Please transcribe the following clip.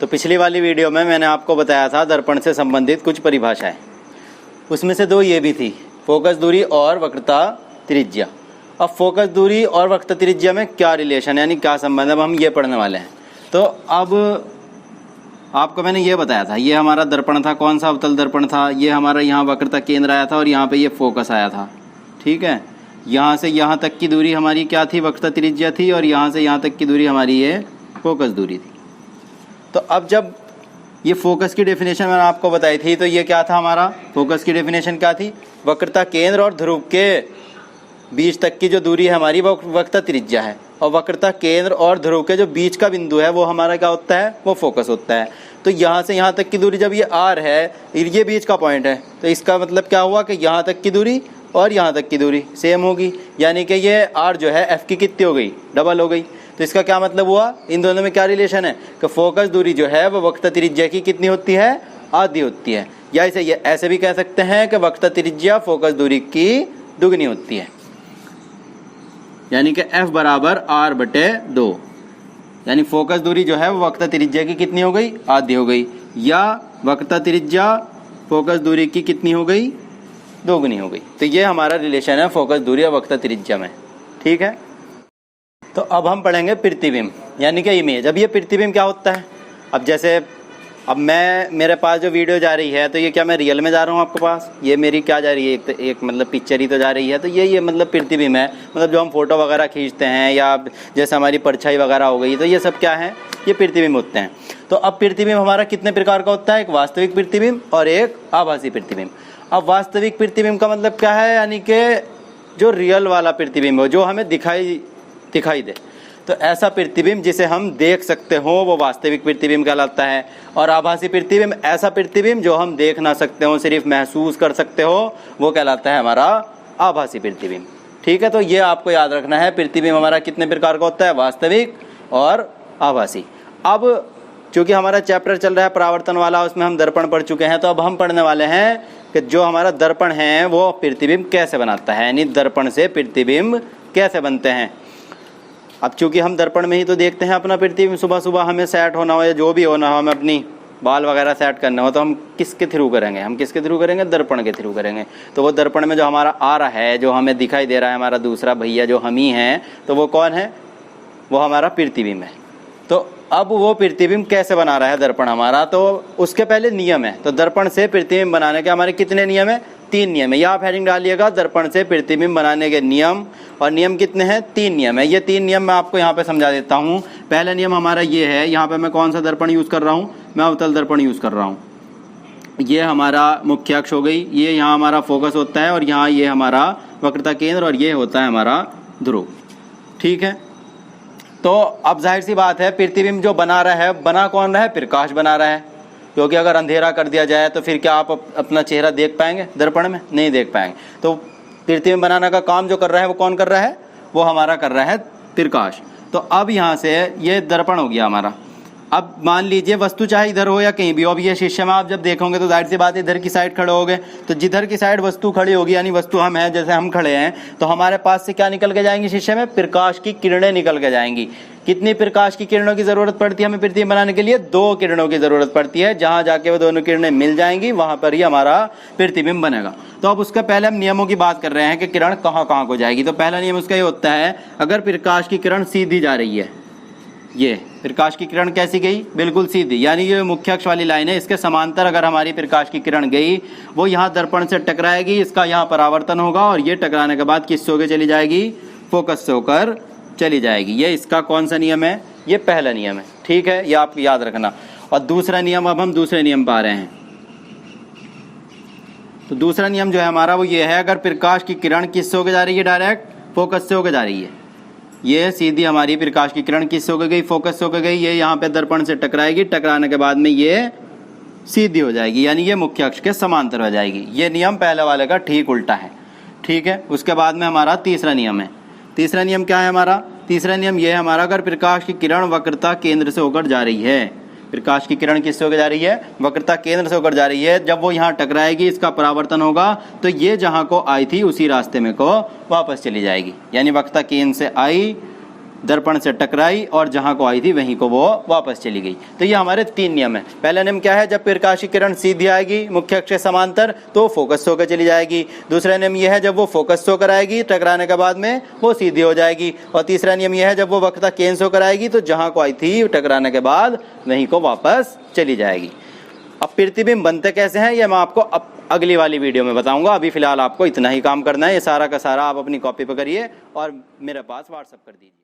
तो पिछली वाली वीडियो में मैंने आपको बताया था दर्पण से संबंधित कुछ परिभाषाएं, उसमें से 2 ये भी थी, फोकस दूरी और वक्रता त्रिज्या। अब फोकस दूरी और वक्रता त्रिज्या में क्या रिलेशन है, यानी क्या संबंध है, अब हम ये पढ़ने वाले हैं। तो अब आपको मैंने ये बताया था, ये हमारा दर्पण था, कौन सा अवतल दर्पण था, ये हमारा यहाँ वक्रता केंद्र आया था और यहाँ पे ये फोकस आया था। ठीक है, यहाँ से यहाँ तक की दूरी हमारी क्या थी, वक्रता त्रिज्या थी, और यहाँ से यहाँ तक की दूरी हमारी ये फोकस दूरी थी। तो अब जब ये फोकस की डेफिनेशन मैंने आपको बताई थी, तो ये क्या था हमारा, फोकस की डेफिनेशन क्या थी, वक्रता केंद्र और ध्रुव के बीच तक की जो दूरी है हमारी वो वक्रता त्रिज्या है, और वक्रता केंद्र और ध्रुव के जो बीच का बिंदु है वो हमारा क्या होता है, वो फोकस होता है। तो यहाँ से यहाँ तक की दूरी जब ये r है, ये बीच का पॉइंट है, तो इसका मतलब क्या हुआ कि यहाँ तक की दूरी और यहाँ तक की दूरी सेम होगी, यानी कि ये r जो है f की कितनी हो गई, डबल हो गई। तो इसका क्या मतलब हुआ, इन दोनों में क्या रिलेशन है कि फोकस दूरी जो है वो वक्रता त्रिज्या की कितनी होती है, आधी होती है। या इसे ये ऐसे भी कह सकते हैं कि वक्रता त्रिज्या फोकस दूरी की दुगनी होती है, यानी कि f बराबर r/2, यानी फोकस दूरी जो है वो वक्रता त्रिज्या की कितनी हो गई, आधी हो गई, या वक्रता त्रिज्या फोकस दूरी की कितनी हो गई, दोगुनी हो गई। तो ये हमारा रिलेशन है फोकस दूरी और वक्रता त्रिज्या में। ठीक है, तो अब हम पढ़ेंगे प्रतिबिंब यानी कि इमेज। अब ये प्रतिबिंब क्या होता है, अब जैसे अब मेरे पास जो वीडियो जा रही है, तो ये क्या मैं रियल में जा रहा हूँ आपके पास, ये मेरी क्या जा रही है, एक मतलब पिक्चर ही तो जा रही है। तो ये मतलब प्रतिबिंब है, मतलब जो हम फोटो वगैरह खींचते हैं या जैसे हमारी परछाई वगैरह हो गई, तो ये सब क्या है, ये प्रतिबिंब होते हैं। तो अब प्रतिबिंब हमारा कितने प्रकार का होता है, एक वास्तविक प्रतिबिंब और एक आभासी प्रतिबिंब। अब वास्तविक प्रतिबिंब का मतलब क्या है, यानी कि जो रियल वाला प्रतिबिंब हो, जो हमें दिखाई दे, तो ऐसा प्रतिबिंब जिसे हम देख सकते हो वो वास्तविक प्रतिबिंब कहलाता है। और आभासी प्रतिबिंब ऐसा प्रतिबिंब जो हम देख ना सकते हो, सिर्फ महसूस कर सकते हो, वो कहलाता है हमारा आभासी प्रतिबिंब। ठीक है, तो ये आपको याद रखना है, प्रतिबिंब हमारा कितने प्रकार का होता है, वास्तविक और आभासी। अब चूंकि हमारा चैप्टर चल रहा है परावर्तन वाला, उसमें हम दर्पण पढ़ चुके हैं, तो अब हम पढ़ने वाले हैं कि जो हमारा दर्पण है वो प्रतिबिंब कैसे बनाता है, यानी दर्पण से प्रतिबिंब कैसे बनते हैं। अब चूंकि हम दर्पण में ही तो देखते हैं अपना प्रतिबिंब, सुबह सुबह हमें सेट होना हो या जो भी होना हो, हमें अपनी बाल वगैरह सेट करना हो, तो हम किसके थ्रू करेंगे, हम किसके थ्रू करेंगे, दर्पण के थ्रू करेंगे। तो वो दर्पण में जो हमारा आ रहा है, जो हमें दिखाई दे रहा है, हमारा दूसरा भैया जो हम ही हैं, तो वो कौन है, वो हमारा प्रतिबिंब है। तो अब वो प्रतिबिंब कैसे बना रहा है दर्पण हमारा, तो उसके पहले नियम है। तो दर्पण से प्रतिबिंब बनाने के हमारे कितने नियम है, 3 नियम है। यहाँ आप हेडिंग डालिएगा, दर्पण से प्रतिबिंब बनाने के नियम। और नियम कितने हैं, 3 नियम है। ये 3 नियम मैं आपको यहाँ पे समझा देता हूँ। पहला नियम हमारा ये है, यहाँ पे मैं कौन सा दर्पण यूज़ कर रहा हूँ, मैं अवतल दर्पण यूज़ कर रहा हूँ। ये हमारा मुख्य अक्ष हो गई, ये यहाँ हमारा फोकस होता है, और यहाँ ये हमारा वक्रता केंद्र, और ये होता है हमारा ध्रुव। ठीक है, तो अब जाहिर सी बात है, प्रतिबिंब जो बना रहा है, बना कौन रहा है, प्रकाश बना रहा है। क्योंकि अगर अंधेरा कर दिया जाए तो फिर क्या आप अपना चेहरा देख पाएंगे दर्पण में, नहीं देख पाएंगे। तो प्रतिबिंब बनाने का काम जो कर रहा है वो कौन कर रहा है, वो हमारा कर रहा है प्रकाश। तो अब यहाँ से ये दर्पण हो गया हमारा। अब मान लीजिए वस्तु चाहे इधर हो या कहीं भी हो, अब ये शीशे में आप जब देखोगे तो जाहिर सी बात है इधर की साइड खड़े होगे, तो जिधर की साइड वस्तु खड़ी होगी, यानी वस्तु हम हैं, जैसे हम खड़े हैं, तो हमारे पास से क्या निकल के जाएंगी शीशे में, प्रकाश की किरणें निकल के जाएंगी। कितनी प्रकाश की किरणों की जरूरत पड़ती है हमें प्रतिबिंब बनाने के लिए, 2 किरणों की जरूरत पड़ती है। जहां जाके वो दोनों किरणें मिल जाएंगी वहां पर ही हमारा प्रतिबिंब बनेगा। तो अब उसका पहले हम नियमों की बात कर रहे हैं कि किरण कहाँ कहाँ को जाएगी। तो पहला नियम उसका ये होता है, अगर प्रकाश की किरण सीधी जा रही है, ये प्रकाश की किरण कैसी गई, बिल्कुल सीधी, यानी ये मुख्य अक्ष वाली लाइन है, इसके समांतर अगर हमारी प्रकाश की किरण गई, वो यहाँ दर्पण से टकराएगी, इसका यहाँ परावर्तन होगा, और ये टकराने के बाद किससे होकर चली जाएगी, फोकस से होकर चली जाएगी। ये इसका कौन सा नियम है, ये पहला नियम है। ठीक है, ये आप याद रखना। और दूसरा नियम, अब हम दूसरे नियम पा रहे हैं। तो दूसरा नियम जो है हमारा वो ये है, अगर प्रकाश की किरण किससे होकर जा रही है, डायरेक्ट फोकस से होकर जा रही है, ये सीधी हमारी प्रकाश की किरण किससे होकर गई, फोकस से होकर गई, ये यहाँ पे दर्पण से टकराएगी, टकराने के बाद में ये सीधी हो जाएगी, यानी ये मुख्य अक्ष के समांतर हो जाएगी। ये नियम पहले वाले का ठीक उल्टा है। ठीक है, उसके बाद में हमारा तीसरा नियम है। तीसरा नियम क्या है हमारा, तीसरा नियम ये है हमारा, अगर प्रकाश की किरण वक्रता केंद्र से होकर जा रही है, प्रकाश की किरण किससे होकर जा रही है, वक्रता केंद्र से होकर जा रही है, जब वो यहाँ टकराएगी, इसका परावर्तन होगा, तो ये जहाँ को आई थी उसी रास्ते में को वापस चली जाएगी। यानी वक्रता केंद्र से आई दर्पण से टकराई और जहां को आई थी वहीं को वो वापस चली गई। तो ये हमारे 3 नियम है। पहला नियम क्या है, जब प्रकाश की किरण सीधी आएगी मुख्य अक्ष के समांतर तो फोकस होकर चली जाएगी। दूसरा नियम यह है, जब वो फोकस होकर आएगी टकराने के बाद में वो सीधी हो जाएगी। और तीसरा नियम यह है, जब वो वक्रता केंद्र होकर आएगी तो जहां को आई थी टकराने के बाद वहीं को वापस चली जाएगी। अब प्रतिबिंब बनते कैसे हैं ये मैं आपको अगली वाली वीडियो में बताऊंगा। अभी फिलहाल आपको इतना ही काम करना है। ये सारा का सारा आप अपनी कॉपी पर करिए और मेरे पास व्हाट्सएप कर दीजिए।